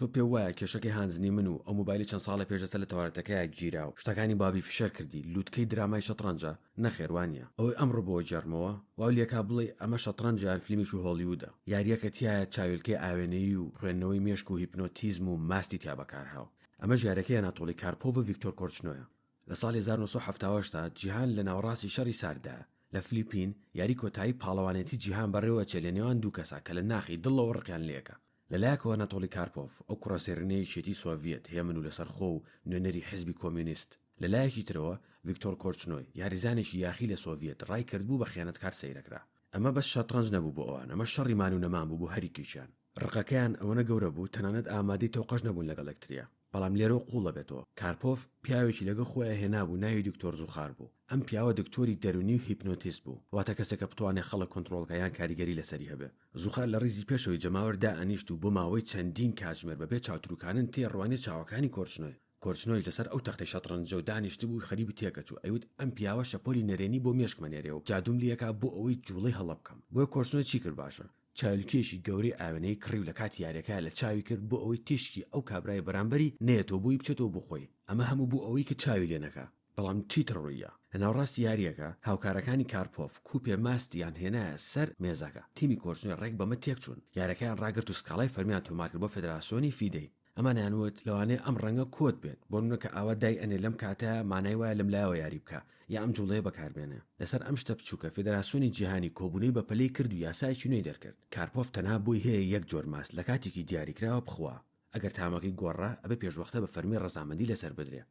تۆ پێ وایە کێشەکەی هانزنی من و ئەو مۆبایلی چەند ساڵە پێشەسە لە تەوارەتەکەیە گیرا و شتەکانی بابی فشەر کردی لووتکەی درامای شەترەنجە نەخێوانیە ئەوەی ئەمڕۆ بۆ جەرمەوە واو لێکا بڵێ ئەمە شەترەنجیان فیلمیش و هۆلیوودە یاریەکە تایە چاویلکەی ئاوێنەیی و خوێندنەوەی مێشک و هیپنۆتیزم و ماستی تیا بەکارهاو ئەمە ژارەکەی ئەناتۆلی کارپۆڤ و ڤیکتۆر کۆرچنۆیە لە ساڵی 1970 جیهان لە ناوەڕاستی شەڕی ساردایە لە فلیپین یاری کۆتایی پاڵەوانێتی جیهان بەڕێوە چێلێ نێوان دوو کەسا کە لە ناخی دڵەوە ڕقیان لێکە لەلایەکەوە ئەناتۆلی کارپۆڤ ئەو کوڕەسێرنەی شێتی سۆڤیەت هێمن و لەسەرخۆ و نوێنەری حیزبی کۆمیونیست لەلایەکی ترەوە ڤیکتۆر کۆرچنۆی یاریزانێکی یاخی لە سۆڤیەت ڕای کردبوو بە خیانەتکار سەیرەکرا ئەمە بەس شەترەنج نەبوو بۆ ئەوان ئەمە شەڕی مان و نەمان بوو بۆ هەریکیشیان ڕقەکەیان ئەوەنە گەورە بوو تەنانەت ئامادەی تۆقەش نەبوون لەگەڵ یەکتریا بەڵام لێرە قوڵە بێتەوە کارپۆڤ پیاوێکی لەگە خۆیان هێنابوو ناوی دکتۆر زوخار بوو ئەم پیاوە دکتۆری دەرونی و هیپنۆتیست بوو واتە کەسێکە بتوانێت خەڵک کۆنتڕۆڵکە یان کاریگەری لەسەری هەبێ زوخار لە ڕیزی پێشەوەی جەماوەردا ئەنیشت و بۆ ماوەی چەندین کاتژمێر بەبێ چاوتروکانن تێ ڕوانێ چاوەکانی کۆرچنۆی کۆرچنۆی لەسەر ئەو تەختەی شەترەنجە و دانیشت بوو خەریبی تێکەچوو ئەیوت ئەم پیاوە شەپۆلی نەرێنی بۆ مێشکمەنێرێ و جادوم لیەکە بۆ ئەوەی جوڵەی هەڵە بکەم بۆیە کۆرچنۆی چی کرد باشە چاویلکێشی گەورەی ئاوێنەی کڕی و لە کاتی یاریەکە لە چاوی کرد بۆ ئەوەی تیشکی ئەو کابرای بەرامبەری نێتەوە بووی بچێتەوە بۆ خۆی ئەمە هەموو بوو ئەوەی کە چاوی لێ نەکا بەڵام چیتر ڕوویە لە ناوڕاستی یاریەکە هاوکارەکانی کارپۆڤ کوپێ ماستیان هێنایە سەر مێزەکە تیمی کۆرچنۆی ڕێک بەمە تێکچوون یاریەکەیان ڕاگرت و سکاڵای فەرمیان تۆمار کرد بۆ فێدراسیۆنی فیدەی ئەمانیانوت لەوانەیە ئەم ڕەنگە کۆت بێت بۆ نمونە کە ئاوا دای ئەنێ لەم کاتەیە مانای وایە لەم لایەوە یاری بکە یا ئەم جوڵەیە بەکاربێنێ لەسەر ئەم شتە بچووکە فێدراسیۆنی جیهانی کۆبوونەی بە پەلەی کرد و یاسایەکی نوێی دەرکرد کارپۆڤ تەنها بۆی هەیە یەک جۆر ماست لە کاتێکی دیاریکراوە بخوا ئەگەر تامەکەی گۆڕا ئەبێ پێشوەختە بە فەرمی ڕەزامەندی لەسەر بدرێ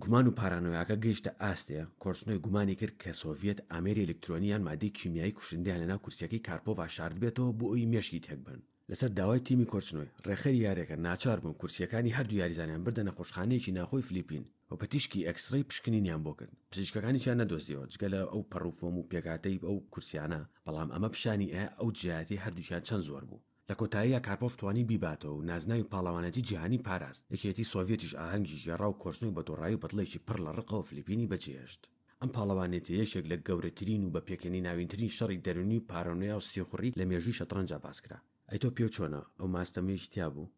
گومان و پارانۆیاکە گەیشتە ئاستەیە کۆرچنۆی گومانی کرد کە سۆڤیەت ئامێری ئەلکترۆنیان مادەی کیمیایی کوشندیان لەناو کورسیەکەی کارپۆڤ شارد بێتەوە بۆ ئەوی مێشکی تێکبن لەسەر داوای تیمی کۆرچنۆی ڕێخەری یاریەکە ناچار بوون کورسیەکانی هەردوو یاریزانیان بردە نەخۆشخانەیەکی ناخۆی فلیپین و پەتیشکی ئەکسڕەی پشکنینیان بۆ کرد پزیشکەکانییان نەدۆزیەوە جگە لە ئەو پەڕوفۆم و پێکاتەی ئەو کورسیانە بەڵام ئەمە پیشانی ئەو جیاتی هەردووکیان چەند زۆر بوو لە کۆتاییە کارپۆڤ توانی بیباتەوە و نازناوی پاڵەوانەتی جیهانی پاراست یەکێتی سۆڤیەتیش ئاهەنگی ژێڕا و کۆرچنۆی بە دۆڕایی و بەدڵێکی پڕ لە ڕقەوە فلیپینی بەجێهێشت ئەم پاڵەوانێتی یەکێک لە گەورەترین و بە پێکەنی ناوینترین شەڕی دەرونی و پارانۆیا و سێخوڕی لە مێژووی شەترەنجا باسکرا ئەی تۆ پێ چۆنە ئەو ماستەمەیەکی تیا بوو